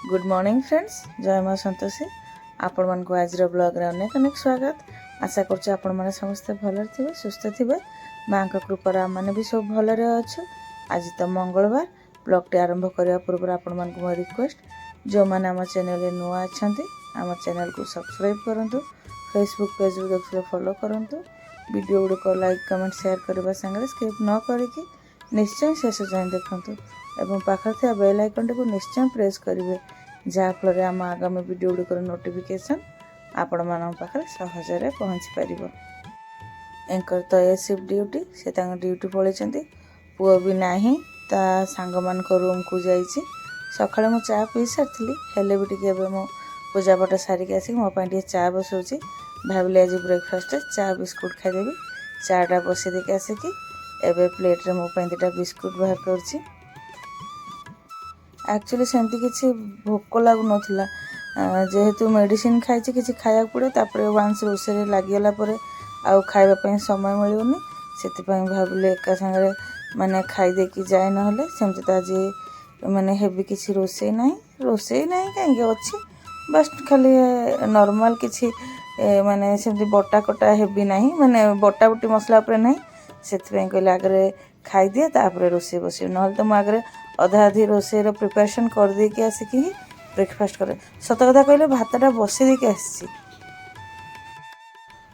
Good morning friends, जय माँ संतोषी। आपण मानक आज ब्लॉग रे अनेक अनेक स्वागत। आशा करछु आपण माने समस्त भलर थिबे, सुस्थ थिबे। माँ का कृपा आम मैंने भी सब भलरे अच्छु। आज तो मंगलवार। ब्लॉग टी आरंभ करने पूर्व आपण मानक मो रिक्वेस्ट, जो मैंने आम चैनल नुआ अच्छा आम चैनल को सब्सक्राइब करूँ, फेसबुक पेज देखिए फॉलो करूँ, वीडियो गुड़िक लाइक कमेंट शेयर करने सांगे स्किप न करके निश्चय शेष जाए देखूँ एवं पाखर थे बेल आइकन को निश्चय प्रेस करेंगे, जहाँफल आम आगामी वीडियो गुड़िकर नोटिफिकेशन आपण मान पाखे सहजरे पहुँची पार। एंकर तो ये सिफ्ट ड्यूटी से ड्यूटी पलैंती। पुओ भी नहीं ता सांग मान रूम को जाइए। सकाଳେ ମୁଁ ଚା ପିଇ ସାରିଥିଲି, ହେଲେ ବି ଟିକେ ଏବେ ମୁଁ ପୂଜାପାଠ ସାରିକି ଆସିକି ମୋ ପାଇଁ ଟିକେ ଚା ବସାଉଛି। ଭାବିଲି ଆଜି ବ୍ରେକଫାଷ୍ଟରେ ଚା ବିସ୍କୁଟ୍ ଖାଇଦେବି। ଚାଟା ବସାଇ ଦେଇକି ଆସିକି ଏବେ ପ୍ଲେଟ୍ରେ ମୋ ପାଇଁ ଦୁଇଟା ବିସ୍କୁଟ୍ ବାହାର କରୁଛି। एक्चुअली सेमती किसी भोक लगुनला, जेहेतु मेडिसिन खाई किसी खाया पड़े, तापर वान्स रोषे लगिगला आउ खावाई समय मिलूनी, से भाविले एका सागर माने खाईदे कि जाए ना सेमती तो आज माने हेवी किसी रोषे ना कहीं अच्छी बस खाली नॉर्मल किसी माने सेमती बटा कटा हेवी ना माने बटा बुटी मसला उपर ना, से कहले आगे खाई दिए तापर रोषे बस ना तो मुझे आगे अधा अधी रोषेर प्रिपरेशन कर देकी आसिकी ब्रेकफास्ट करे। सत कथा कहले भातटा बसई देकी आसी।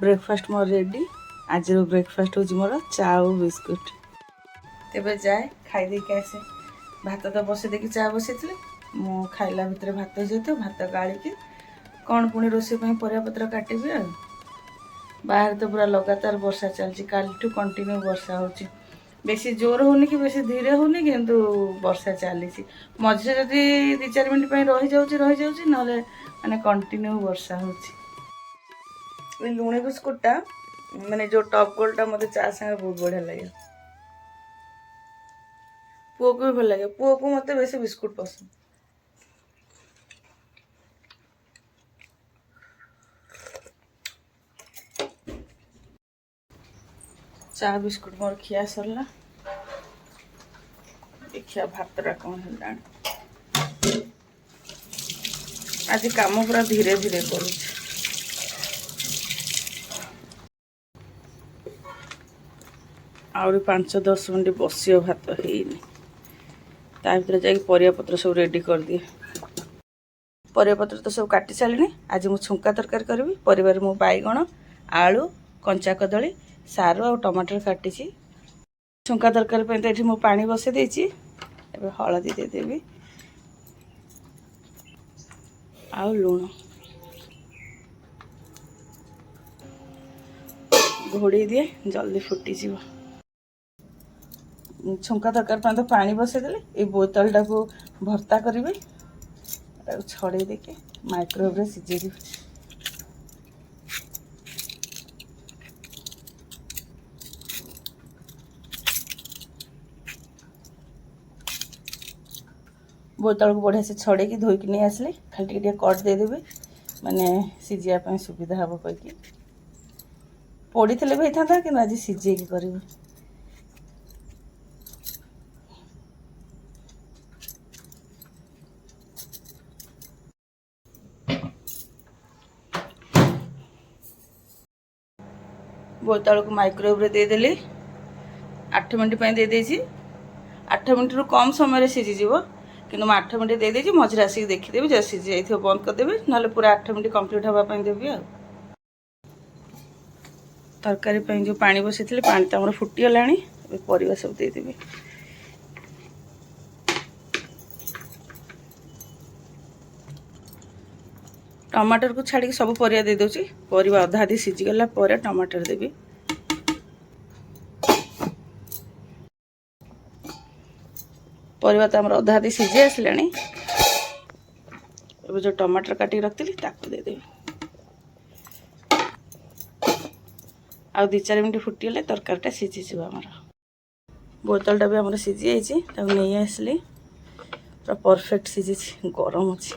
Breakfast more ready. आज ब्रेकफास्ट हूँ मोर चा और बिस्कुट। तेबे जाए खाई देकी आसे। भात तो बसई देकी चा बसई मु खाइला भितर भात हो जाए, भात गाड़ी कौन पुणी रोषे परियापत्र काटिबी। बाहर तो पूरा लगातार वर्षा चलती, कालठू कंटिन्यू वर्षा होची। बेसी जोर होनी कि बेसी धीरे होनी, किंतु वर्षा चली मझे जदि 2-4 मिनट रही जाऊँ ना माने कंटिन्यू वर्षा होची। लुणी बिस्कुटा माने जो टॉप गोल्डटा मते चा संगे बहुत बढ़िया लगे। पुओ को भी भल लगे। पुओ को मते बेसी बिस्कुट पसंद। चा बिस्कुट मोर खिया सरला। देखिया भातटा कौन है। आज काम पूरा धीरे धीरे करूँ। आउरी 5-10 मिनट बसियो भात ହେଇନି। ता भीतर जाके परियापत्र सब रेडी कर दिए। परियापत्र तो सब काटी सारे। आज मु छुंका तरकारी करी। परिवार मु बैगण, आलू, कंचा कदली, सारू और टमाटर काटी। छुंका तरकारी ये मु पानी बसई देछि। एबे हळदी दे देबी आ लूण घोड़ी दिए, जल्दी फुटी जीव। छुंका तरकारी तो पानी बसईदेली। ये बोतलटा को भर्ता करी छड़े देके माइक्रोवेव सिझे देवी। बोतल को बढ़िया से छड़े की धोईक नहीं आसली, खाली टे कट देदेवी माने सिझापी सुविधा हम कहीकि। पड़ी थे भी होता कि आज सिझे करी। बोतल को माइक्रोवेव देदेली 8 मिनट दे देछि। 8 मिनट रु कम समय सिझीज कि 8 मिनट दे देछि। मझे आसिक देखीदेवी जब सिझी जाइए बंद करदेवी, ना पूरा 8 मिनट कंप्लीट हाँपाई देवी। आ तरकारी जो पानी बसई पानी तो आम फुटीगला। परिवा सब देदेवी। टमाटर को छाड़ी सब परिया दे दूची। परिवा अधा अधी सिझीगला टमाटर देवी। परिवा तो आमर अधा अधी सिझी आसला। जो टमाटर काटी रखी ताकू देदेवी। आ 2-4 मिनट फुटीगले तरकारीटा सिझीज आमर। बोतलटा भी आमर सिझी जाइए, नहीं आसली पूरा परफेक्ट सिझी। गरम अच्छी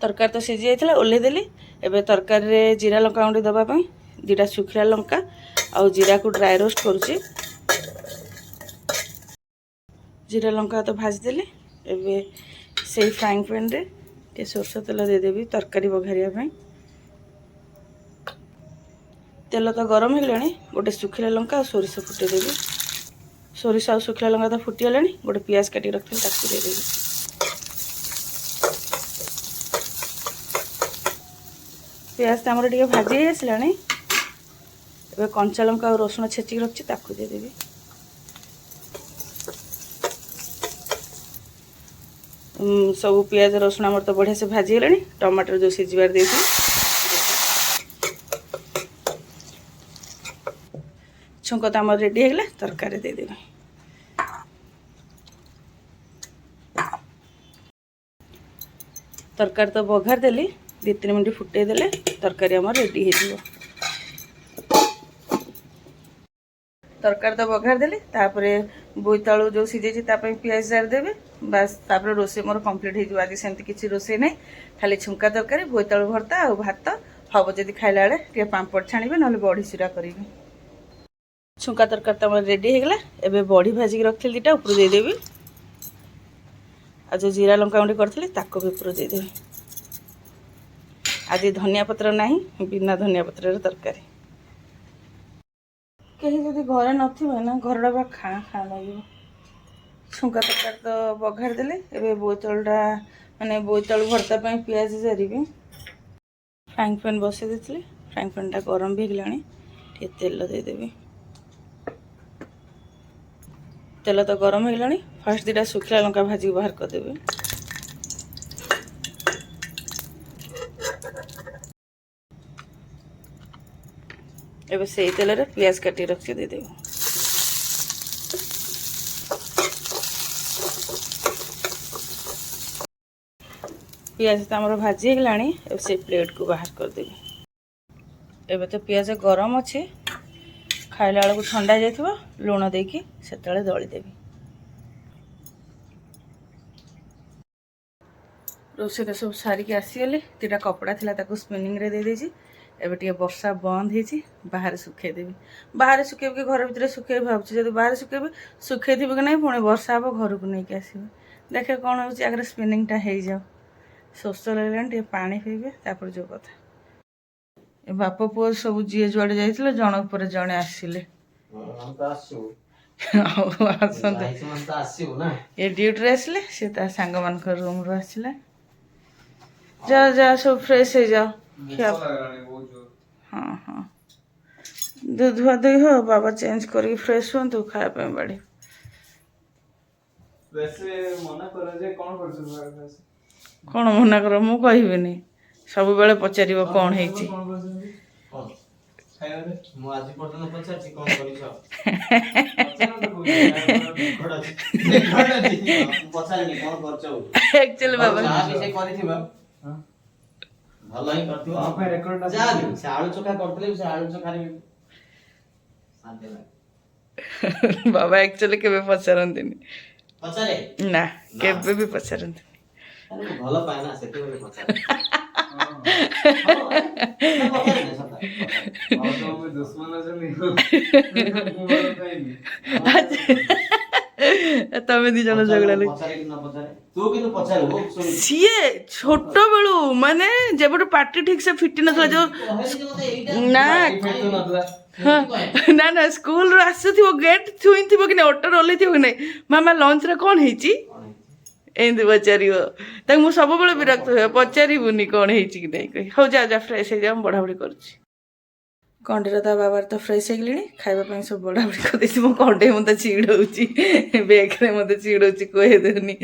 तरकारी तो सिझी जाइए, ओल्हेदेली। एबे तरकारी रे जीरा लंका गुंडी दबापी 2टा सुखिला लंका आ जीरा को ड्राई रोस्ट करुची। जीरा लंका तो भाजीदेली। एबे से फ्राइंग पैन रे टे सोरष तेल देदेवी तरकारी बघारिया ପାଇଁ। तेल तो गरम हो गलानी गोटे सुखिला लंका और सोरिष फुटेदेवी। सोरिष और सुखिला लंका तो फुटीगला गोटे पियाज काटी रखी ताकू देदेवी। पियाज तो आमर टे भाजी आसला ए कंचा लंका और रसुण छेचिक रखी ताकू देदेवी। सब पियाज रसुण आमर तो बढ़िया से भाजी गलानी टमाटर जो सीझार दे छुंक तो आम रेडी होगा तरकारी देदेवी। तरकारी तो बघार देली 2-3 मिनट फुटे देले तरकारी आम रेडी हो। तरकारी तो बघार देली तापरे बोईतालु जो सीझे पियाज जार देवे बास तापरे रोसे मोर कंप्लीट हो। आज सेमती किसी रोसे नहीं खाली छुंका तरकारी बोईतालु भर्ता और भात हम जब खाइला बेले टे पांपड़ छाणीबे ना बड़ी चूरा करेंगे। छुंका तरकारी तो रेडी होगला एबे बड़ी भाजिक रखी 2टा ऊपर देदेवी। आज जो जीरा लंका गुंडी करी ताको भी ऊपर देदेवी। आज धनिया पत्र नहीं बिना धनिया पत्र तरकारी कहीं जब घरे नथिबे ना घरटा बा खाँ खाँ लगे। छुंका तरकारी तो बघार देले एबे बोईतालुटा माने बोईतालु भर्ता ପାଇଁ पियाज जारी फ्राइंग पैन बसई देथिले। फ्राइंग पैनटा गरम भी गलानी टे तेल देदेवी। तेल तो गरम हो गलानी फास्ट 2टा सुखिला लंका भाजी बाहर करदेवे। एबे से तेल रे पियाज काटी रखी देदेवे। पियाज तो आमर भाजी गलानी एबे से प्लेट को बाहर करदेवी। एबे तो पियाज गरम अच्छे खाइला बेलू ठंडा जाइए लुण देकी से दलीदेवी। रोसे तो सब सारिक आसीगली 2टा कपड़ा था स्पिनिंग रे दे देजी। एबे टे वर्षा बंद हो बाहर सुखेदेवी। बाहर सुखे कि घर भितर सुखे भावुँ जब बाहर सुखेबी सुखे थी कि नहीं पुणी वर्षा हम घर को लेकिन आसबे देखे कौन हो आगे स्पिनिंगटा हो जाओ। शोष लगे टे पानी पीबे तापर जो कथा बाप पुओ सब जी जुआड़े जाइए जन पर जड़े आसिले ये ड्यूटी आसिले सी सांग मान रूम रू आसला जा जा सब फ्रेश हो जाओ। हाँ हाँ धुआ धुई हो बाबा चेंज कर फ्रेश हूँ तू खाया बाड़ी कौन मना कर मु कहबी सब बेले पचार कौन है एक्चुअली बाबा भल ही करथिबो से आलू चोखा करथले से आलू चोखा रे शांति लागे। बाबा एक्चुअली केबे पचारंतिनी पचारे ना केबे भी पचारंतिनी अरे भल पाए ना सेते बोले पचारे तमें दी जन झगड़ा लगे तू किनु पचारे हो सीए छोट बेलू माने जब पार्टी ठीक से फिट नथला जो ना हाँ ना ना स्कूल रो आसुथिबो गेट थुइथिबो कि ऑटो रोलेथिबो कि नहीं मामा लंच रे कोन हेची एंदी पचारिबो तक मु सब बेले विरक्त हो पचारिबुनी कोन हेची कि नहीं कहि हो जा जा फ्रेश हे जा हम बड़ा बड़ी करछि। कंडे ता बाबार तो फ्रेश हो गली खाइबा सब बड़ा बड़ी कर देछि मो कंडे मते चिड़ौछि बेग रे मते चिड़ौछि कहि देनी।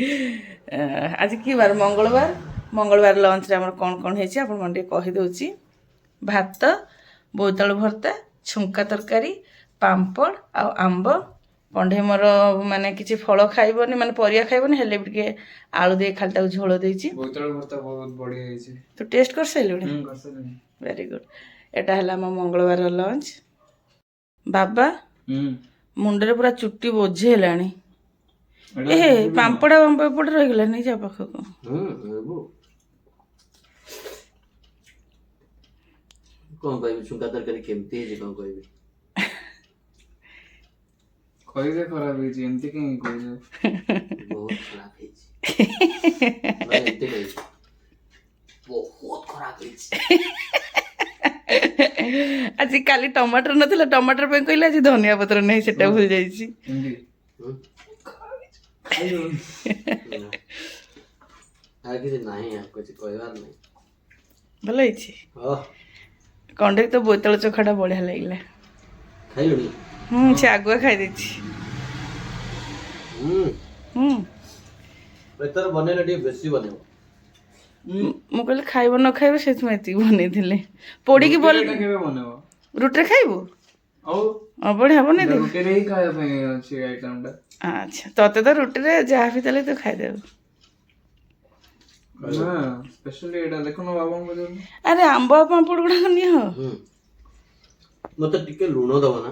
आज की बार मंगलवार लंच रे हमर कोन कोन हेछि आपन मन कहि दउछि। भात बोईतालु भर्ता छुंका तरकारी पांपड़ आ आंब कंडे मोर माने किछि फल खाइबनी माने परिया खाइबनी हेले भी के आलू दे खाली ताको झोल देछि। बोईतालु भर्ता बहुत बढ़िया हेछि तो टेस्ट कर सैलुनी कर सैलुनी वेरी गुड। एटा हला म मंगलवार लंच बाबा मुंडरे पूरा चुट्टी बोझे हेलानी ए पांपड़ा एपटे रही गला नहीं जा पाख को कौन कहबी छुंका तरकारी केमती है जे कौन कहबी କହିଲେ ଖରାପ ହେଇଛି ଏମିତି କାହିଁକି କହୁଛ? ବହୁତ ଖରାପ ହେଇଛି ମାନେ ଏମିତି କହିଛି ବହୁତ ଖରାପ ହେଇଛି। ଆଜି କାଲି ଟମାଟର ନଥିଲା, ଟମାଟର ପାଇଁ କହିଲେ ଆଜି ଧନିଆ ପତ୍ର ନାହିଁ, ସେଟା ଭୁଲି ଯାଇଛି। ଏମିତି ହୁଁ? ଖାଇଦଉନି। ନା। ଆଉ କିଛି ନାହିଁ, ଆଉ କିଛି କହିବାର ନାହିଁ। ଭଲ ହେଇଛି। ଓହ କଣ୍ଢେଇ ତ ବୋଇତାଳୁ ଚୋଖାଟା ବଢିଆ ଲାଗିଲା। ଖାଇଲୁଣି? ସେ ଆଗୁଆ ଖାଇ ଦେଇଛି। ଏଥର ବନେଇଲେ ଟିକେ ବେଶୀ ବନେଇବ। ମୁଁ କହିଲି ଖାଇବ ନ ଖାଇବ ସେଥିପାଇଁ ଏତିକି ବନେଇଥିଲେ। ପୋଡ଼ିକି ରୁଟିରେ ଏଇଟା କେବେ ବନେଇବ? ରୁଟିରେ ଖାଇବୁ? ଆଉ ବଢିଆ ବନେଇଦେବି। ରୁଟିରେ ହିଁ ଖାଇବା ପାଇଁ ଅଛି ଆଇଟମ ଟା। ଆଚ୍ଛା, ତତେ ତ ରୁଟିରେ ଯାହା ବି ଦେଲେ ତୁ ଖାଇଦେବୁ। ନା ସ୍ପେଶାଲି ଏଇଟା ଦେଖୁନ ବାବାଙ୍କୁ ପଚାରୁନ। ଆରେ ଆମ୍ବ ଆଉ ପାମ୍ପଡ଼ ଗୁଡାକ ନିଅ। ମତେ ଟିକେ ଲୁଣ ଦବ ନା?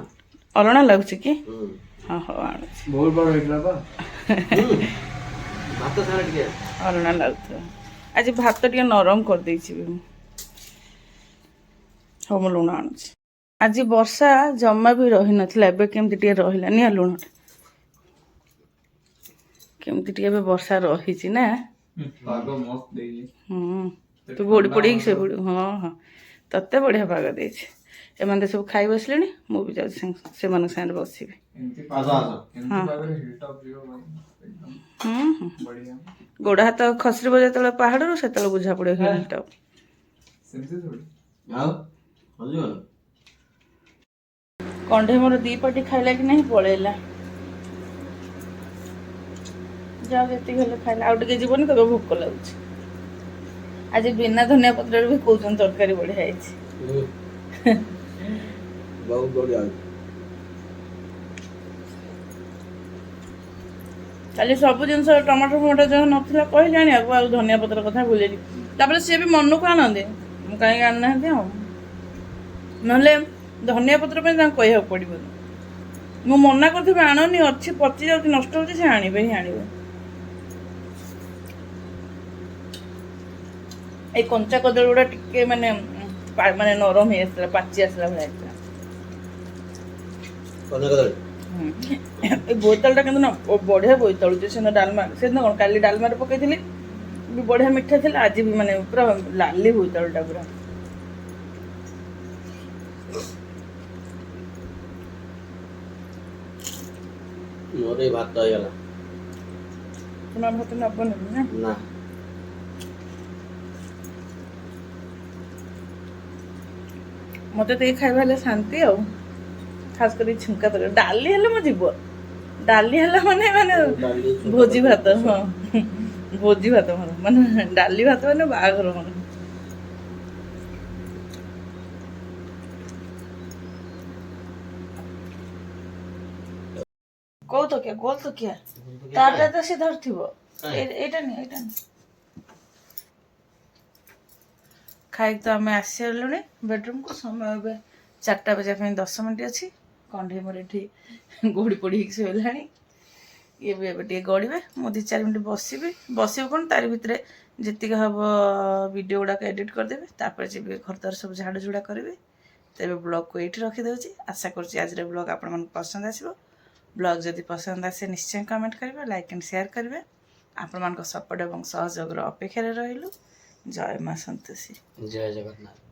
ଅଲଣା ଲାଗୁଛି କି? ହୁଁ। ହଁ ହଉ ଆଣୁଛି। ବହୁତ ବଡ ହେଇଥିଲା ବା। ଭାତ ସାଙ୍ଗରେ ଟିକେ ଅଲଣା ଲାଗୁଥିବ। ଆଜି ଭାତ ଟିକେ ନରମ କରିଦେଇଛି ବି ମୁଁ। ହଉ ମୁଁ ଲୁଣ ଆଣୁଛି। ଆଜି ବର୍ଷା ଜମା ବି ରହିନଥିଲା, ଏବେ କେମିତି ଟିକେ ରହିଲା। ନିଅ ଲୁଣଟା। କେମିତି ଟିକେ ଏବେ ବର୍ଷା ରହିଛି ନା? ପାଗ ମସ୍ତ ଦେଇଛି। ତୁ ଗୋଡ଼ି ପଡ଼ିକି ଶୋଇ ପଡ଼ିବୁ। ହଁ ହଁ, ତତେ ବଢ଼ିଆ ପାଗ ଦେଇଛି। ଏମାନେ ତ ସବୁ ଖାଇ ବସିଲେଣି, ମୁଁ ବି ଯାଉଛି ସେମାନଙ୍କ ସାଙ୍ଗରେ ବସିବି। ଏମିତି ପାଗରେ ହିଲଟପ୍ ଯିବ ଏକଦମ ବଢିଆ। ଗୋଡ଼ ହାତ ଖସରିବ ଯେତେବେଳେ ପାହାଡ଼ରୁ, ସେତେବେଳେ ବୁଝା ପଡ଼ିବ ହିଲଟପ୍। ସେମିତି ଥୋଡ଼ି। ଆଉ ହଜିବନି। କଣ୍ଢେଇ ମୋର ଦି ପାଟି ଖାଇଲା କି ନାହିଁ ପଳେଇଲା। ଯାଉ ଯେତିକି ହେଲେ ଖାଇଲା, ଆଉ ଟିକେ ଯିବନି, ତବେ ଭୋକ ଲାଗୁଛି। ଆଜି ବିନା ଧନିଆ ପତ୍ରରେ ବି କହୁଛନ୍ତି ତରକାରୀ ବଢିଆ ହେଇଛି। ବହୁତ ବଢିଆ ହେଇଛି। କାଲି ସବୁ ଜିନିଷ ଟମାଟୋ ଫମାଟୋ ଯାହା ନଥିଲା କହିଲେ ଆଣିବାକୁ, ଆଉ ଧନିଆ ପତ୍ର କଥା ଭୁଲିଲି। ତାପରେ ସିଏ ବି ମନକୁ ଆଣନ୍ତି, ମୁଁ କାହିଁକି ଆଣିନାହାନ୍ତି ଆଉ। ନହେଲେ ଧନିଆ ପତ୍ର ପାଇଁ ତାଙ୍କୁ କହିବାକୁ ପଡ଼ିବନି। ମୁଁ ମନା କରୁଥିବି ଆଣନି, ଅଛି ପଚି ଯାଉଛି, ନଷ୍ଟ ହେଉଛି, ସେ ଆଣିବେ ହିଁ ଆଣିବେ। ଏଇ କଞ୍ଚା କଦଳୀ ଗୁଡ଼ା ଟିକେ ମାନେ ନରମ ହେଇ ଆସିଥିଲା, ପାଚି ଆସିଲା ଭଳିଆ ହେଇଥିଲା। ଏଇ ବୋଇତାଳୁଟା କିନ୍ତୁ ନା ବଢିଆ ବୋଇତାଳୁ ଯେ, ସେଦିନ ଡାଲମା, ସେଦିନ କଣ କାଲି ଡାଲମାରେ ପକେଇଥିଲି ବି ବଢିଆ ମିଠା ଥିଲା। ଆଜି ବି ମାନେ ପୁରା ଲାଲି ବୋଇତାଳୁଟା ପୁରା। ମୋର ଏଇ ଭାତ ହେଇଗଲା। ତୁମ ଭାତ ନବନି ନା? ନା। ମତେ ତ ଏଇ ଖାଇବା ହେଲେ ଶାନ୍ତି ଆଉ। ଖାସ କରି ଛୁଙ୍କା ତରକାରୀ, ଡାଲି ହେଲେ ମୋ ଯିବ। ଡାଲି ହେଲା ମାନେ ଭୋଜି ଭାତ। ହଁ, ଭୋଜି ଭାତ ମୋର, ମାନେ ଡାଲି ଭାତ ମାନେ ବାହାଘର ମୋର। କୋଉ ତକିଆ? ଗୋଲ ତକିଆ? ତାରଟା ତ ସେ ଧରିଥିବ। ଏଇଟା ନି, ଏଇଟା ନି। ଖାଇକି ତ ଆମେ ଆସିସାରିଲୁଣି ବେଡରୁମକୁ। ସମୟ ଏବେ 4ଟା ବାଜିବା ପାଇଁ 10 ମିନିଟ୍ ଅଛି। କଣ୍ଢେଇ ମୋର ଏଠି ଗୋଡ଼ି ପଡ଼ିକି ଶୋଇଲାଣି। ଇଏ ବି ଏବେ ଟିକେ ଗଡ଼ିବେ, ମୁଁ 2-4 ମିନିଟ୍ ବସିବି। ବସିବି କ'ଣ, ତାରି ଭିତରେ ଯେତିକି ହେବ ଭିଡ଼ିଓ ଗୁଡ଼ାକ ଏଡ଼ିଟ୍ କରିଦେବି, ତାପରେ ଯିବି ଘରଦ୍ୱାର ସବୁ ଝାଡ଼ୁ ଝୁଡ଼ା କରିବି। ତେବେ ବ୍ଲଗ୍କୁ ଏଇଠି ରଖିଦେଉଛି। ଆଶା କରୁଛି ଆଜିର ବ୍ଲଗ୍ ଆପଣମାନଙ୍କୁ ପସନ୍ଦ ଆସିବ। ବ୍ଲଗ୍ ଯଦି ପସନ୍ଦ ଆସେ ନିଶ୍ଚୟ କମେଣ୍ଟ କରିବେ, ଲାଇକ୍ ଆଣ୍ଡ ସେୟାର କରିବେ। ଆପଣମାନଙ୍କ ସପୋର୍ଟ ଏବଂ ସହଯୋଗର ଅପେକ୍ଷାରେ ରହିଲୁ। ଜୟ ମା ସନ୍ତୋଷୀ। ଜୟ ଜଗନ୍ନାଥ।